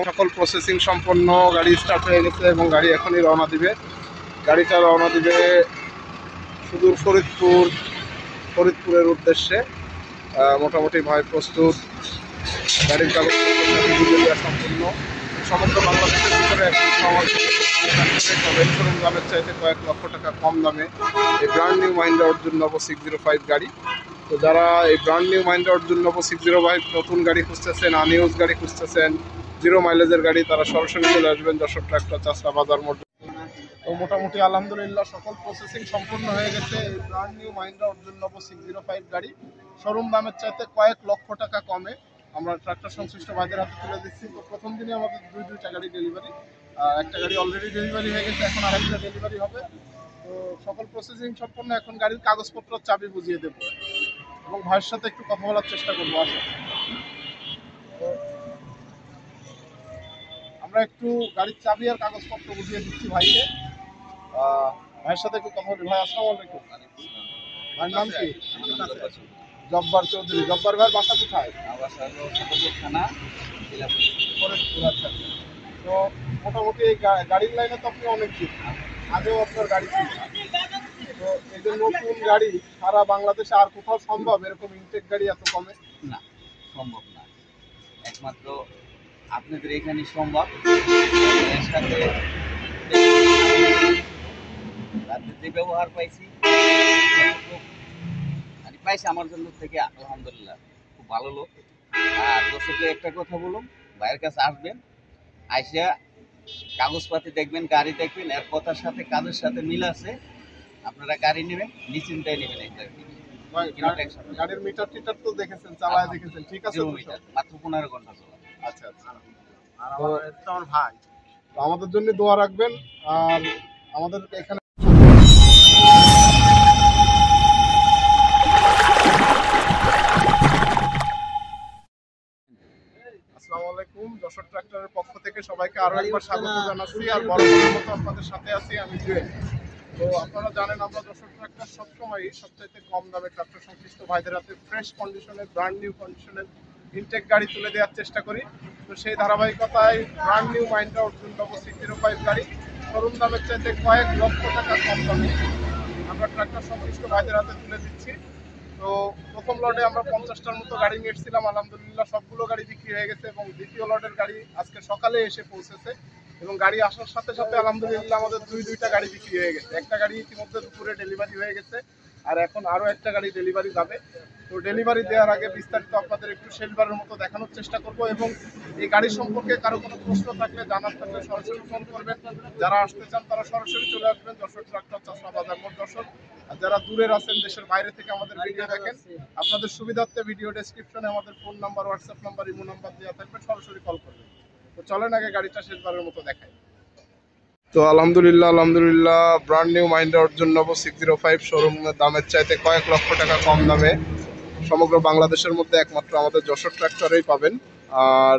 সকল প্রসেসিং সম্পন্ন গাড়ি স্টার্ট হয়ে গেছে এবং গাড়ি এখনই রওনা দিবে। গাড়িটা রওনা দিবে সুদূর ফরিদপুরের উদ্দেশ্যে। মোটামুটি ভাই প্রস্তুত, গাড়ির কাগজ সম্পূর্ণ। সমগ্র বাংলাদেশের ভিতরে শোরুম দামের চাইতে কয়েক লক্ষ টাকা কম দামে এই ব্র্যান্ড নিউ মাহিন্দ্রা অর্জুন নব 605 গাড়ি। তো যারা এই ব্র্যান্ড নিউ মাহিন্দ্রা অর্জুন নব 605 নতুন গাড়ি খুঁজতেছেন, আনইউজ গাড়ি খুঁজতেছেন, 0 মাইলেজের গাড়ি, তারা সরাসরি চলে আসবেন যশোর ট্রাক্টর চাষরা বাজার মোড়। তো মোটামুটি আলহামদুলিল্লাহ সকল প্রসেসিং সম্পূর্ণ হয়ে গেছে। এই ব্র্যান্ড নিউ মাহিন্দ্রা অর্জুন নব 605 গাড়ি শোরুম দামের চাইতে কয়েক লক্ষ টাকা কমে আমরা ট্রাক্টর সংশ্লিষ্ট ভাইদের হাতে তুলে দিচ্ছি। তো প্রথম দিনে আমাদের দুইটা গাড়ি ডেলিভারি, একটা গাড়ি অলরেডি ডেলিভারি হয়ে গেছে, এখন আরেকটা ডেলিভারি হবে। তো সকল প্রসেসিং সম্পূর্ণ, এখন গাড়ির কাগজপত্র চাবি বুঝিয়ে দেবো এবং ভাইয়ের সাথে একটু কথা বলার চেষ্টা করবো। আসো, আমরা একটু গাড়ির চাবি আর কাগজপত্র বুঝিয়ে দিচ্ছি ভাইকে। ভাইয়ের সাথে একটু কথা বলি। ভাই আসসালামু আলাইকুম। ভাইয়ের নাম কি? জব্বার চৌধুরী। জব্বার ভাইয়ের বাসা কোথায়? আচ্ছা। তো মোটামুটি এই গাড়ির লাইনে তো আপনি অনেক দিন, আগেও আপনার গাড়ি ছিল। তো এই যে নতুন গাড়ি সারা বাংলাদেশে আর কোথাও সম্ভব এরকম ইনটেক গাড়ি এত কমে? না, সম্ভব না, একমাত্র আপনাদের এখানে সম্ভব। এর সাথে যে ব্যবহার পাইছি আমার জন্য থেকে আলহামদুলিল্লাহ খুব ভালো লোক। আর দর্শককে একটা কথা বলুন, ভাইয়ের কাছে আসবেন, আইসা কাগজপাতি দেখবেন, গাড়ি দেখবেন, এর কথার সাথে কাজের সাথে মিল আছে, আপনারা গাড়ি নেবেন, নিশ্চিন্তায় নেবেন। গাড়ির মিটার টিটার তো দেখেছেন, চালায় দেখেছেন, ঠিক আছে? মাত্র 15 ঘন্টা চলা। আচ্ছা আচ্ছা। আমার ভাই, আমাদের জন্য দোয়া রাখবেন। আর আমাদের এখানে আসসালামু আলাইকুম, যশোর ট্রাক্টরের পক্ষ থেকে সবাইকে আরো একবার স্বাগত জানাচ্ছি। আর বরাবরের মতো আপনাদের সাথে আছি আমি জুয়েল। তো আপনারা জানেন আমরা যশোর ট্রাক্টর সবসময় সবচাইতে কম দামে ট্রাক্টর সংশ্লিষ্ট ভাইদের হাতে ফ্রেশ কন্ডিশনের, ব্র্যান্ড নিউ কন্ডিশনের ইনটেক গাড়ি তুলে দেওয়ার চেষ্টা করি। তো সেই ধারাবাহিকতায় ব্র্যান্ড নিউ মাহিন্দ্রা অর্জুন নব 605 গাড়ি শোরুম দামের চাইতে কয়েক লক্ষ টাকা কম দামে আমরা ট্রাক্টর সংশ্লিষ্ট ভাইদের হাতে তুলে দিচ্ছি। তো প্রথম লটে আমরা 50টার মতো গাড়ি নিয়েছিলাম, আলহামদুলিল্লাহ সবগুলো গাড়ি বিক্রি হয়ে গেছে এবং দ্বিতীয় লটের গাড়ি আজকে সকালে এসে পৌঁছেছে এবং গাড়ি আসার সাথে সাথে আলহামদুলিল্লাহ আমাদের দুইটা গাড়ি বিক্রি হয়ে গেছে। একটা গাড়ি ইতিমধ্যে দুপুরে ডেলিভারি হয়ে গেছে আর এখন আরও একটা গাড়ি ডেলিভারি যাবে। তো ডেলিভারি দেওয়ার আগে বিস্তারিত আপনাদের একটু শেষবারের মতো দেখানোর চেষ্টা করব এবং এই গাড়ি সম্পর্কে কারো কোনো প্রশ্ন থাকলে, জানার থাকলে সরাসরি ফোন করবেন। যারা আসতে চান তারা সরাসরি চলে আসবেন যশোর ট্রাক্টর চাষরা বাজার মোড় যশোর। আর যারা দূরের আছেন, দেশের বাইরে থেকে আমাদের ভিডিও দেখেন, আপনাদের সুবিধার্থে ভিডিও ডেসক্রিপশনে আমাদের phone number, WhatsApp number, imo number দেওয়া থাকবে, সরাসরি কল করবেন। তো চলেন আগে গাড়িটা শেষবারের মতো দেখাই। তো আলহামদুলিল্লাহ ব্র্যান্ড নিউ মাহিন্দ্রা অর্জুন নব 605 শোরুম দামের চাইতে কয়েক লক্ষ টাকা কম দামে সমগ্র বাংলাদেশের মধ্যে একমাত্র আমাদের যশোর ট্রাক্টরেই পাবেন। আর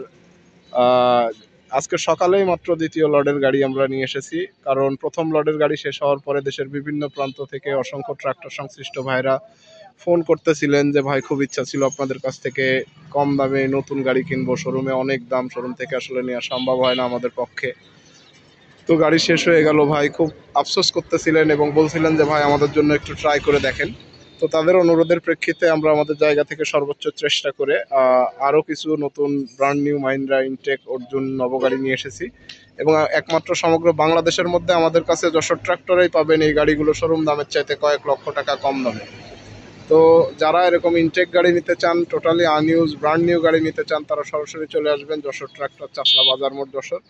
আজকে সকালেই মাত্র দ্বিতীয় লটের গাড়ি আমরা নিয়ে এসেছি, কারণ প্রথম লটের গাড়ি শেষ হওয়ার পরে দেশের বিভিন্ন প্রান্ত থেকে অসংখ্য ট্রাক্টর সংশ্লিষ্ট ভাইরা ফোন করতেছিলেন যে ভাই খুব ইচ্ছা ছিল আপনাদের কাছ থেকে কম দামে নতুন গাড়ি কিনবো, শোরুমে অনেক দাম, শোরুম থেকে আসলে নেওয়া সম্ভব হয় না আমাদের পক্ষে। তো গাড়ি শেষ হয়ে গেল, ভাই খুব আফসোস করতেছিলেন এবং বলছিলেন যে ভাই আমাদের জন্য একটু ট্রাই করে দেখেন। তো তাদের অনুরোধের প্রেক্ষিতে আমরা আমাদের জায়গা থেকে সর্বোচ্চ চেষ্টা করে আরও কিছু নতুন ব্র্যান্ড নিউ মাহিন্দ্রা ইনটেক অর্জুন নবগাড়ি নিয়ে এসেছি এবং একমাত্র সমগ্র বাংলাদেশের মধ্যে আমাদের কাছে যশোর ট্রাক্টরেই পাবেন এই গাড়িগুলো শোরুম দামের চাইতে কয়েক লক্ষ টাকা কম দামে। তো যারা এরকম ইনটেক গাড়ি নিতে চান, টোটালি আনইউজ ব্র্যান্ড নিউ গাড়ি নিতে চান, তারা সরাসরি চলে আসবেন যশোর ট্রাক্টর চাষরা বাজার মোড় যশোর।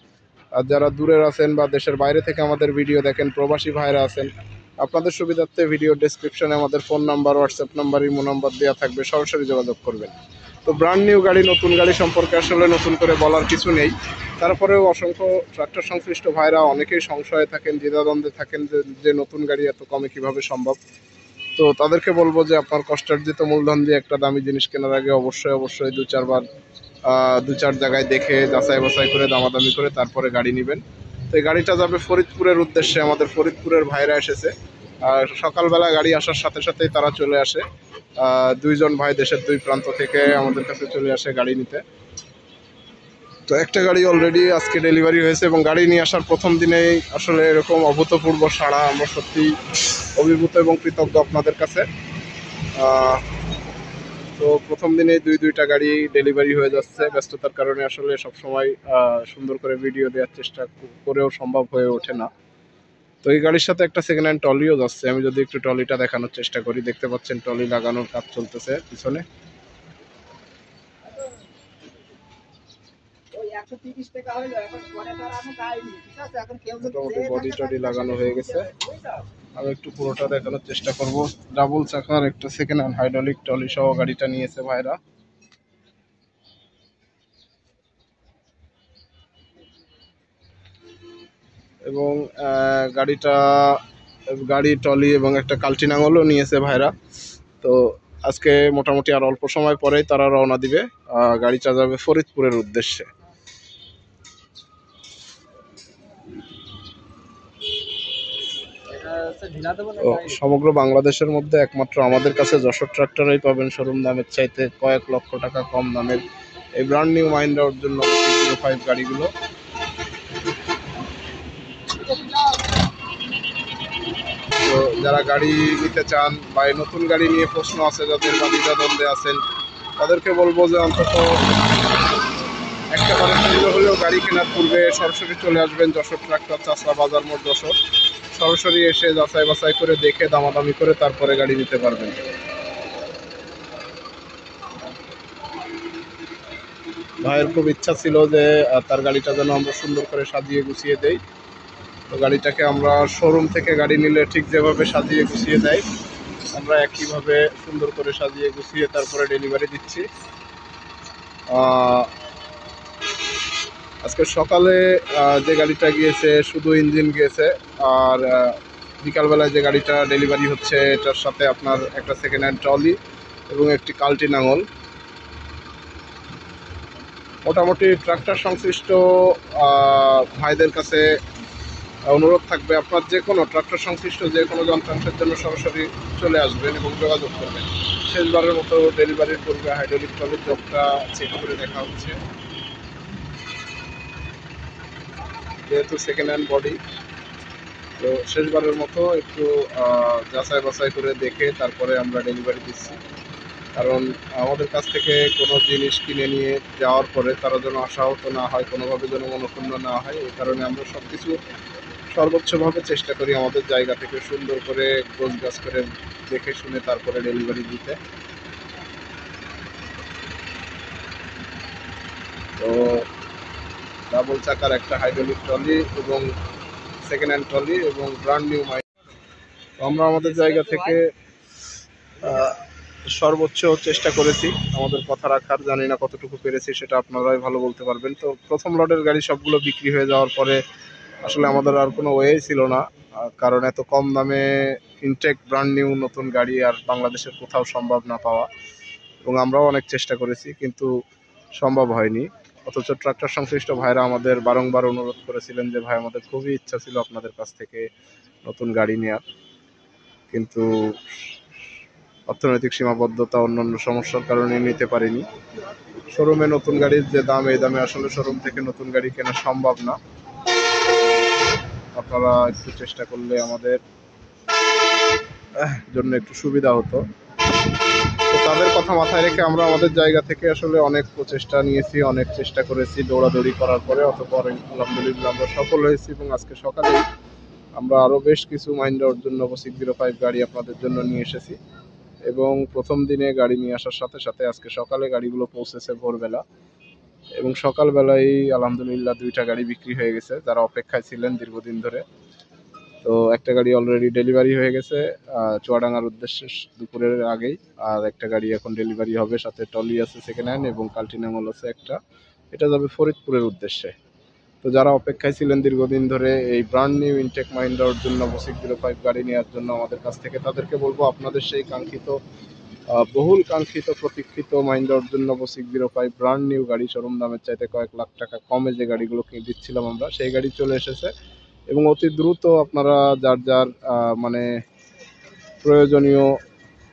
আর যারা দূরের আছেন বা দেশের বাইরে থেকে আমাদের ভিডিও দেখেন, প্রবাসী ভাইরা আছেন, আপনাদের সুবিধার্থে ভিডিও ডেসক্রিপশনে আমাদের phone number, WhatsApp number, imo number দেওয়া থাকবে, সরাসরি যোগাযোগ করবেন। তো ব্র্যান্ড নিউ গাড়ি, নতুন গাড়ি সম্পর্কে আসলে নতুন করে বলার কিছু নেই। তারপরেও অসংখ্য ট্রাক্টর সংশ্লিষ্ট ভাইরা অনেকেই সংশয়ে থাকেন, দ্বিধাদ্বন্দ্বে থাকেন যে নতুন গাড়ি এত কমে কিভাবে সম্ভব। তো তাদেরকে বলবো যে আপনার কষ্টার্জিত মূলধন দিয়ে একটা দামি জিনিস কেনার আগে অবশ্যই দু চার জায়গায় দেখে যাচাই বাছাই করে দামাদামি করে তারপরে গাড়ি নেবেন। তো এই গাড়িটা যাবে ফরিদপুরের উদ্দেশ্যে। আমাদের ফরিদপুরের ভাইরা এসেছে, আর সকালবেলা গাড়ি আসার সাথে সাথেই তারা চলে আসে। দুইজন ভাই দেশের দুই প্রান্ত থেকে আমাদের কাছে চলে আসে গাড়ি নিতে। তো একটা গাড়ি অলরেডি আজকে ডেলিভারি হয়েছে এবং গাড়ি নিয়ে আসার প্রথম দিনেই আসলে এরকম অভূতপূর্ব সাড়া, আমরা সত্যি অভিভূত এবং কৃতজ্ঞ আপনাদের কাছে। তো প্রথম দিনেই দুইটা গাড়ি ডেলিভারি হয়ে যাচ্ছে। ব্যস্ততার কারণে আসলে সবসময় সুন্দর করে ভিডিও দেওয়ার চেষ্টা করেও সম্ভব হয়ে ওঠে না। তো এই গাড়ির সাথে একটা সেকেন্ড হ্যান্ড ট্রলিও যাচ্ছে। আমি যদি একটু ট্রলিটা দেখানোর চেষ্টা করি, দেখতে পাচ্ছেন ট্রলি লাগানোর কাজ চলতেছে পিছনে। মোটামুটি বডি টডি লাগানো হয়ে গেছে। আমি একটু পুরোটা দেখানোর চেষ্টা করব। ডাবল চাকার একটা সেকেন্ড হ্যান্ড হাইড্রোলিক ট্রলি সহ গাড়িটা নিয়েছে ভাইরা। এবং গাড়ি ট্রলি এবং একটা কালচি নাঙলও নিয়েছে ভাইরা। তো আজকে মোটামুটি আর অল্প সময় পরেই তারা রওনা দিবে, গাড়িটা যাবে ফরিদপুরের উদ্দেশ্যে। সমগ্র বাংলাদেশের মধ্যে একমাত্র আমাদের কাছে যশোর ট্রাক্টরেই পাবেন শোরুম দামের চাইতে কয়েক লক্ষ টাকা কম দামের এই ব্র্যান্ড নিউ মাহিন্দ্রা অর্জুন 605 গাড়িগুলো। তো যারা গাড়ি নিতে চান বা এই নতুন গাড়ি নিয়ে প্রশ্ন আছে যাদের বা দ্বিধাদ্বন্দ্বে আছেন, তাদেরকে বলবো যে অন্তত একটা বারের জন্য হলেও গাড়ি কেনার পূর্বে সরাসরি চলে আসবেন যশোর ট্রাক্টর, চাষরা বাজার মোড় যশোর। সরাসরি এসে যাচাই বাছাই করে দেখে দামাদামি করে তারপরে গাড়ি নিতে পারবেন। ভাইয়ের খুব ইচ্ছা ছিল যে তার গাড়িটা যেন আমরা সুন্দর করে সাজিয়ে গুছিয়ে দেই। তো গাড়িটাকে আমরা শোরুম থেকে গাড়ি নিলে ঠিক যেভাবে সাজিয়ে গুছিয়ে দেয়, আমরা একইভাবে সুন্দর করে সাজিয়ে গুছিয়ে তারপরে ডেলিভারি দিচ্ছি। আজকে সকালে যে গাড়িটা গিয়েছে শুধু ইঞ্জিন গিয়েছে, আর বিকালবেলায় যে গাড়িটা ডেলিভারি হচ্ছে এটার সাথে আপনার একটা সেকেন্ড হ্যান্ড ট্রলি এবং একটি কালটি নাঙল। মোটামুটি ট্রাক্টর সংশ্লিষ্ট ভাইদের কাছে অনুরোধ থাকবে, আপনার যে কোনো ট্রাক্টর সংশ্লিষ্ট যে কোনো যন্ত্রাংশের জন্য সরাসরি চলে আসবেন এবং যোগাযোগ করবেন। শেষবারের মতো ডেলিভারির পূর্বে হাইড্রোলিক ট্রলির জবটা চেক করে দেখা হচ্ছে, যেহেতু সেকেন্ড হ্যান্ড বডি। তো শেষবারের মতো একটু যাচাই বাছাই করে দেখে তারপরে আমরা ডেলিভারি দিচ্ছি। কারণ আমাদের কাছ থেকে কোনো জিনিস কিনে নিয়ে যাওয়ার পরে তারা যেন আশাহত না হয়, কোনোভাবে যেন মনক্ষুণ্ণ না হয়, এই কারণে আমরা সব কিছু সর্বোচ্চভাবে চেষ্টা করি আমাদের জায়গা থেকে সুন্দর করে গোছগাছ করে দেখে শুনে তারপরে ডেলিভারি দিতে। তো ডাবল চাকার একটা হাইড্রোলিক ট্রলি এবং সেকেন্ড হ্যান্ড ট্রলি এবং ব্র্যান্ড নিউ আমরা আমাদের জায়গা থেকে সর্বোচ্চ চেষ্টা করেছি আমাদের কথা রাখার। জানি না কতটুকু পেরেছি সেটা আপনারাই ভালো বলতে পারবেন। তো প্রথম লটের গাড়ি সবগুলো বিক্রি হয়ে যাওয়ার পরে আসলে আমাদের আর কোনো ওয়েই ছিল না, কারণ এত কম দামে ইনটেক ব্র্যান্ড নিউ নতুন গাড়ি আর বাংলাদেশের কোথাও সম্ভব না পাওয়া, এবং আমরাও অনেক চেষ্টা করেছি কিন্তু সম্ভব হয়নি। অথচ ট্রাক্টর সংশ্লিষ্ট ভাইরা আমাদের বারংবার অনুরোধ করেছিলেন যে ভাই আমাদের খুবই ইচ্ছা ছিল আপনাদের কাছ থেকে নতুন গাড়ি নেওয়ার, কিন্তু অর্থনৈতিক সীমাবদ্ধতা অন্যান্য সমস্যার কারণে নিতে পারিনি। শোরুমে নতুন গাড়ির যে দাম, এই দামে আসলে শোরুম থেকে নতুন গাড়ি কেনা সম্ভব না। আপনারা একটু চেষ্টা করলে আমাদের জন্য একটু সুবিধা হতো। তো তাদের কথা মাথায় রেখে আমরা আমাদের জায়গা থেকে আসলে অনেক প্রচেষ্টা নিয়েছি, অনেক চেষ্টা করেছি দৌড়াদৌড়ি করার পরে, অতঃপর আলহামদুলিল্লাহ আমরা সফল হয়েছি এবং আজকে সকালে আমরা আরও বেশ কিছু মাহিন্দ্রা অর্জুন 605 গাড়ি আপনাদের জন্য নিয়ে এসেছি। এবং প্রথম দিনে গাড়ি নিয়ে আসার সাথে সাথে আজকে সকালে গাড়িগুলো পৌঁছেছে ভোরবেলা, এবং সকালবেলায় আলহামদুলিল্লাহ দুইটা গাড়ি বিক্রি হয়ে গেছে যারা অপেক্ষায় ছিলেন দীর্ঘদিন ধরে। তো একটা গাড়ি অলরেডি ডেলিভারি হয়ে গেছে চুয়াডাঙ্গার উদ্দেশ্যে দুপুরের আগেই, আর একটা গাড়ি এখন ডেলিভারি হবে, সাথে টলি আছে সেকেন্ড হ্যান্ড এবং কাল্টিনামল আছে একটা, এটা যাবে ফরিদপুরের উদ্দেশ্যে। তো যারা অপেক্ষায় ছিলেন দীর্ঘদিন ধরে এই ব্র্যান্ড নিউ ইনটেক মাহিন্দ্রা অর্জুন 605 গাড়ি নেওয়ার জন্য আমাদের কাছ থেকে, তাদেরকে বলবো আপনাদের সেই কাঙ্ক্ষিত বহুল কাঙ্ক্ষিত প্রতীক্ষিত মাহিন্দ্রা অর্জুন 605 ব্র্যান্ড নিউ গাড়ি শোরুম দামের চাইতে কয়েক লাখ টাকা কমে যে গাড়িগুলো কিনে দিচ্ছিলাম আমরা, সেই গাড়ি চলে এসেছে। এবং অতি দ্রুত আপনারা যার যার মানে প্রয়োজনীয়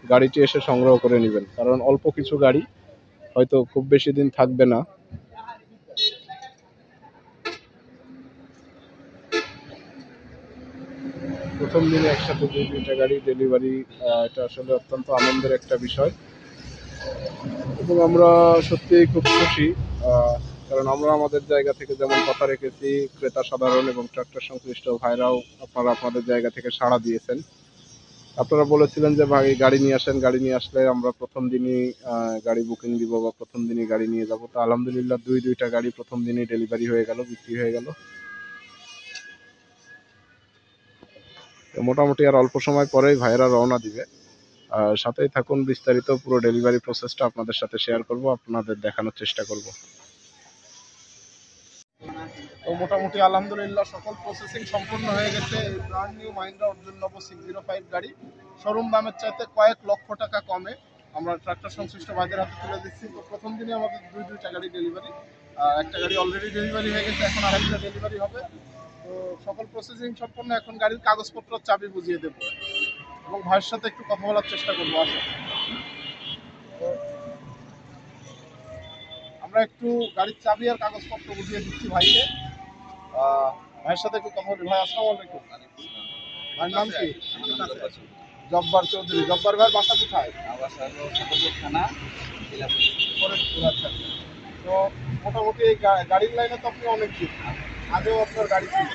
গাড়িটি এসে সংগ্রহ করে নেবেন, কারণ অল্প কিছু গাড়ি হয়তো খুব বেশি দিন থাকবে না। প্রথম দিনে একসাথে দুইটা গাড়ি ডেলিভারি, এটা আসলে অত্যন্ত আনন্দের একটা বিষয় এবং আমরা সত্যিই খুব খুশি। কারণ আমরা আমাদের জায়গা থেকে যেমন কথা রেখেছি, ক্রেতা সাধারণ এবং ট্রাক্টর সংশ্লিষ্ট ভাইরাও আপনারা আপনাদের জায়গা থেকে সাড়া দিয়েছেন। আপনারা বলেছিলেন যে ভাই গাড়ি নিয়ে আসেন, গাড়ি নিয়ে আসলে আমরা প্রথম দিনই গাড়ি বুকিং দিব বা প্রথম দিনই গাড়ি নিয়ে যাব। তো আলহামদুলিল্লাহ দুইটা গাড়ি প্রথম দিনই ডেলিভারি হয়ে গেল, বিক্রি হয়ে গেল। মোটামুটি আর অল্প সময় পরেই ভাইয়েরা রওনা দিবে। সাথেই থাকুন, বিস্তারিত পুরো ডেলিভারি প্রসেসটা আপনাদের সাথে শেয়ার করব, আপনাদের দেখানোর চেষ্টা করব। তো মোটামুটি আলহামদুলিল্লাহ সকল প্রসেসিং সম্পূর্ণ হয়ে গেছে। এই ব্র্যান্ড নিউ মাহিন্দ্রা অর্জুন নব 605 গাড়ি শোরুম দামের চাইতে কয়েক লক্ষ টাকা কমে আমরা ট্রাক্টর সংশ্লিষ্ট ভাইদের হাতে তুলে দিচ্ছি। তো প্রথম দিনে আমাদের দুইটা গাড়ি ডেলিভারি, একটা গাড়ি অলরেডি ডেলিভারি হয়ে গেছে, এখন আরেকটা ডেলিভারি হবে। তো সকল প্রসেসিং সম্পূর্ণ, এখন গাড়ির কাগজপত্র চাবি বুঝিয়ে দেবো এবং ভাইয়ের সাথে একটু কথা বলার চেষ্টা করবো। আসলে আমরা একটু গাড়ির চাবি আর কাগজপত্র বুঝিয়ে দিচ্ছি ভাইকে। ভাইয়ের সাথে একটু কথা বলি। ভাই আসসালামু আলাইকুম। ভাইয়ের নাম কি? জব্বার চৌধুরী। জব্বার ভাইয়ের বাসা কোথায়? থানা। আচ্ছা। তো মোটামুটি এই গাড়ির লাইনে তো আপনি অনেক দিন, আগেও আপনার গাড়ি ছিল।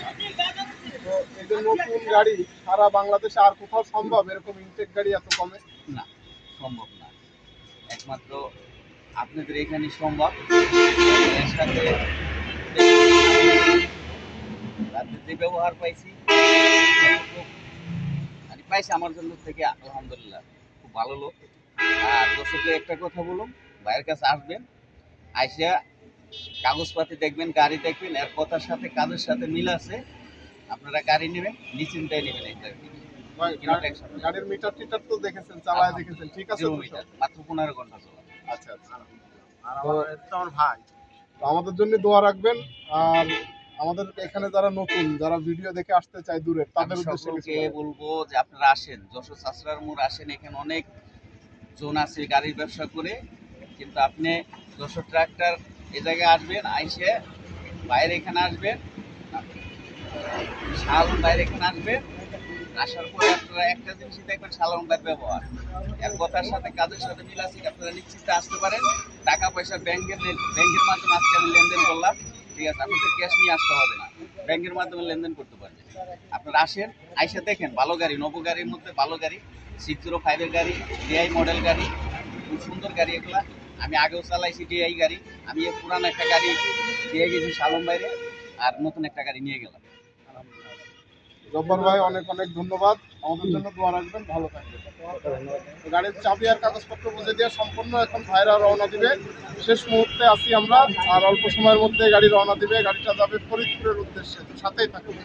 তো এই যে নতুন গাড়ি সারা বাংলাদেশে আর কোথাও সম্ভব এরকম ইনটেক গাড়ি এত কমে? না, সম্ভব না, একমাত্র আপনাদের এখানে সম্ভব। এর সাথে তাদের যে ব্যবহার পাইছি পাইছি আমার জন্য থেকে আলহামদুলিল্লাহ খুব ভালো লোক। আর দর্শককে একটা কথা বলুন, ভাইয়ের কাছে আসবেন, আইসা কাগজপাতি দেখবেন, গাড়ি দেখবেন, এর কথার সাথে কাজের সাথে মিল আছে, আপনারা গাড়ি নেবেন, নিশ্চিন্তায় নেবেন। একটা গাড়ির মিটার টিটার তো দেখেছেন, চালায় দেখেছেন, ঠিক আছে? মাত্র 15 ঘন্টা চলা। আচ্ছা আচ্ছা। আমার ভাই, তো আমাদের জন্য দোয়া রাখবেন। আর আমাদের এখানে যারা নতুন, যারা ভিডিও দেখে আসতে চায় দূরের, তাদের উদ্দেশ্যে বলবো যে আপনারা আসেন, যশোর চাষড়ার মোড় আসেন। এখানে অনেক জন আছে গাড়ির ব্যবসা করে, কিন্তু আপনি যশোর ট্রাক্টর এই জায়গায় আসবেন, আইসে বাইরে এখানে আসবেন, শালন বাইরে এখানে আসবেন। আসার পরে আপনারা একটা জিনিসই দেখবেন, শালন ভাইয়ের ব্যবহার, এর কথার সাথে কাজের সাথে মিল আছে। আপনারা নিশ্চিন্তে আসতে পারেন। টাকা পয়সা ব্যাংকের মাধ্যমে আজকে আমি লেনদেন করলাম, ঠিক আছে? আপনাদের ক্যাশ নিয়ে আসতে হবে না, ব্যাংকের মাধ্যমে লেনদেন করতে পারবেন। আপনারা আসেন, আইসা দেখেন ভালো গাড়ি, নব গাড়ির মধ্যে ভালো গাড়ি, 605-এর গাড়ি, ডিআই মডেল গাড়ি, খুব সুন্দর গাড়ি এগুলা। আমি আগেও চালাইছি ডিআই গাড়ি। আমি পুরানো একটা গাড়ি দিয়ে গেছি শালম বাইরে, আর নতুন একটা গাড়ি নিয়ে গেলাম। জব্বার ভাই অনেক অনেক ধন্যবাদ। আমাদের জন্য দোয়া রাখবেন, ভালো থাকবেন। গাড়ির চাবি আর কাগজপত্র বুঝে দিয়ে সম্পূর্ণ এখন ভাইরা রওনা দিবে। শেষ মুহূর্তে আছি আমরা, আর অল্প সময়ের মধ্যে গাড়ি রওনা দিবে। গাড়িটা যাবে ফরিদপুরের উদ্দেশ্যে, সাথেই থাকুন।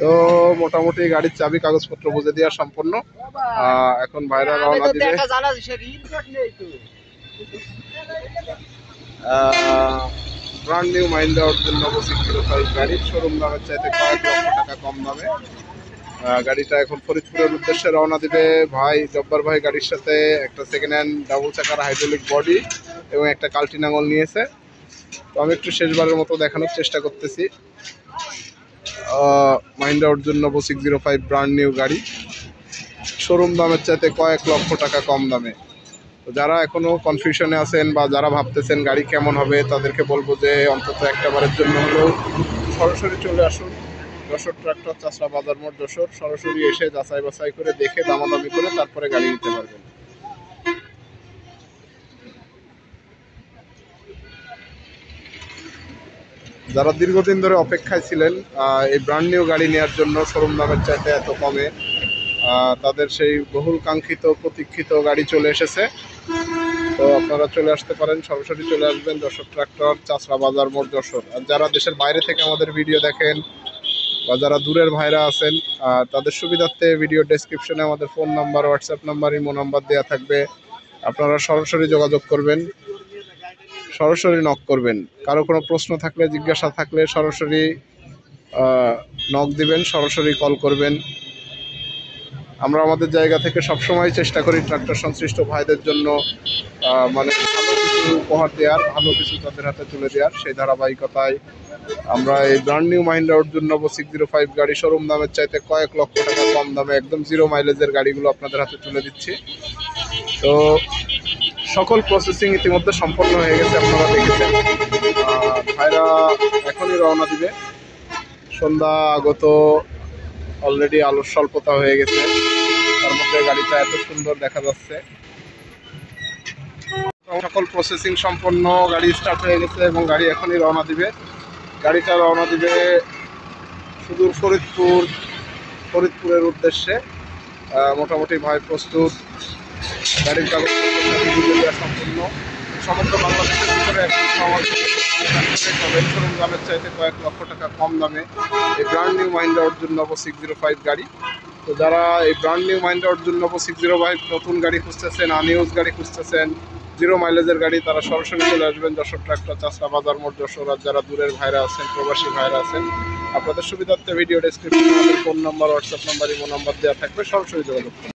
তো মোটামুটি গাড়ির চাবি কাগজপত্র বুঝে দেওয়া সম্পূর্ণ, এখন ভাইরা রওনা দিবে। ব্র্যান্ড নিউ মাহিন্দ্রা অর্জুন নব 605 গাড়ি শোরুম দামের চাইতে কয়েক লক্ষ টাকা কম দামে। গাড়িটা এখন ফরিদপুরের উদ্দেশ্যে রওনা দিবে। ভাই জব্বার ভাই গাড়ির সাথে একটা সেকেন্ড হ্যান্ড ডাবল চাকার হাইড্রোলিক বডি এবং একটা কাল্টি নাঙল নিয়েছে। তো আমি একটু শেষবারের মতো দেখানোর চেষ্টা করতেছি। মাহিন্দ্রা অর্জুন নব 605 ব্র্যান্ড নিউ গাড়ি শোরুম দামের চাইতে কয়েক লক্ষ টাকা কম দামে। তো যারা এখনো কনফিউশনে আছেন বা যারা ভাবতেছেন গাড়ি কেমন হবে, তাদেরকে বলবো যে অন্তত একটাবারের জন্য হলেও সরাসরি চলে আসুন যশোর ট্রাক্টর, চাষড়া বাজার মোড় যশোর। সরাসরি এসে যাচাই বাছাই করে দেখে দামাদামি করে তারপরে গাড়ি নিতে পারবেন। যারা দীর্ঘদিন ধরে অপেক্ষায় ছিলেন এই ব্র্যান্ড নিউ গাড়ি নেওয়ার জন্য শোরুম দামের চাইতে এত কমে, তাদের সেই বহুল কাঙ্ক্ষিত প্রতীক্ষিত গাড়ি চলে এসেছে। তো আপনারা চলে আসতে পারেন, সরাসরি চলে আসবেন যশোর ট্রাক্টর, চাষড়া বাজার মোড় যশোর। আর যারা দেশের বাইরে থেকে আমাদের ভিডিও দেখেন বা যারা দূরের ভাইরা আছেন, তাদের সুবিধার্থে ভিডিও ডেসক্রিপশনে আমাদের phone number, WhatsApp number, imo number দেওয়া থাকবে। আপনারা সরাসরি যোগাযোগ করবেন, সরাসরি নক করবেন। কারো কোনো প্রশ্ন থাকলে, জিজ্ঞাসা থাকলে সরাসরি নক দিবেন, সরাসরি কল করবেন। আমরা আমাদের জায়গা থেকে সবসময় চেষ্টা করি ট্রাক্টর সংশ্লিষ্ট ভাইদের জন্য মানে ভালো কিছু উপহার দেওয়ার, ভালো কিছু তাদের হাতে তুলে দেওয়ার। সেই ধারাবাহিকতায় আমরা এই ব্র্যান্ড নিউ মাহিন্দ্রা অর্জুন নব 605 গাড়ি শোরুম দামের চাইতে কয়েক লক্ষ টাকা কম দামে একদম 0 মাইলেজের গাড়িগুলো আপনাদের হাতে তুলে দিচ্ছি। তো সকল প্রসেসিং ইতিমধ্যে সম্পন্ন হয়ে গেছে, আপনারা দেখেছেন। ভাইরা এখনই রওনা দিবে। সন্ধ্যা আগত, অলরেডি আলোর স্বল্পতা হয়ে গেছে, তার মধ্যে গাড়িটা এত সুন্দর দেখা যাচ্ছে। সকল প্রসেসিং সম্পন্ন, গাড়ি স্টার্ট হয়ে গেছে এবং গাড়ি এখনই রওনা দিবে। গাড়িটা রওনা দিবে সুদূর ফরিদপুরের উদ্দেশ্যে। মোটামুটি ভাই প্রস্তুত, গাড়ির কাগজপত্র সম্পূর্ণ। সমগ্র বাংলাদেশের ভিতরে শোরুম দামের চাইতে কয়েক লক্ষ টাকা কম দামে এই ব্র্যান্ড নিউ মাহিন্দ্রা অর্জুন নব 605 গাড়ি। তো যারা এই ব্র্যান্ড নিউ মাহিন্দ্রা অর্জুন নব 605 নতুন গাড়ি খুঁজতেছেন, আনইউজ গাড়ি খুঁজতেছেন, 0 মাইলেজের গাড়ি, তারা সরাসরি চলে আসবেন যশোর ট্রাক্টর, চাষরা বাজার মোড়, যশোর। আর যারা দূরের ভাইরা আছেন, প্রবাসী ভাইরা আছেন, আপনাদের সুবিধার্থে ভিডিও ডেসক্রিপশনে আমাদের phone number, WhatsApp number, imo number দেওয়া থাকবে, সরাসরি যোগাযোগ করুন।